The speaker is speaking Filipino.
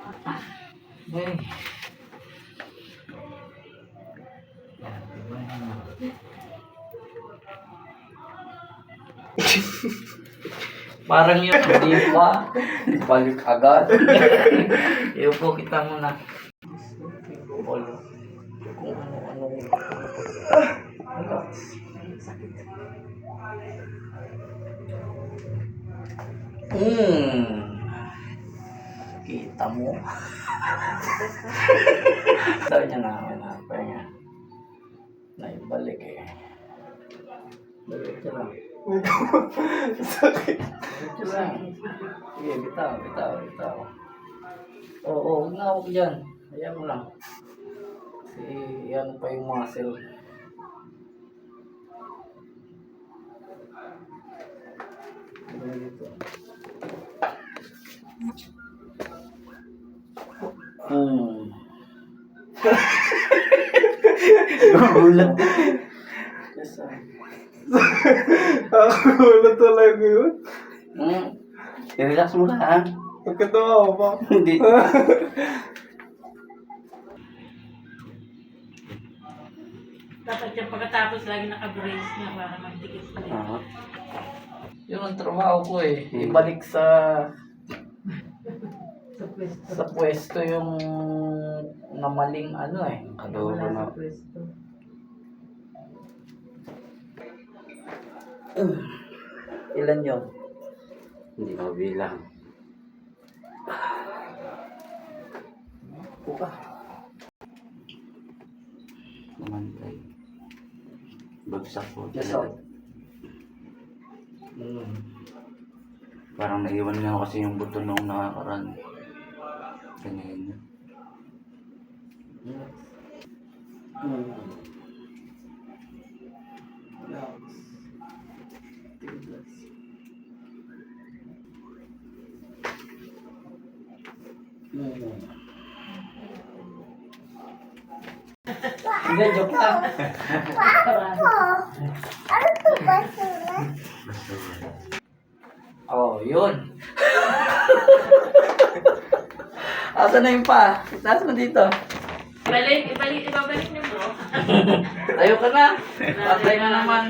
Hey. Parang yun, hindi pa. Balik agad. Iupo kita muna. Kung ano-ano. Kita mo. Sabi niya na, niya. Naibalik eh. Balik ka lang. Sakit. Balik ka lang. Sige, bitaw. Oo, huwag na huwag dyan. Ayan mo lang. Kasi yan pa yung muscle. Dito. Gulat. Yes, Nakagulat talaga yun. I-relax mo lang. Pagkatawa ko pa. Hindi. Dapat yung pagkatapos lagi naka-brace na para magdikit ulit. Yun ang trabaho ko eh. Ibalik sa pwesto yung namaling ano eh. Kadulo na. Ilan yun? Hindi ko bilang. Buka. Namantay. Bagsak po. Yes, Parang naiwan nga kasi yung buto nung nakakaraan. Ganyan. Hindi, joke lang. Oh, yun. Asa na yung pa? Taas mo dito. Ibabalik niyo bro. Tayo ka na. Patay na naman.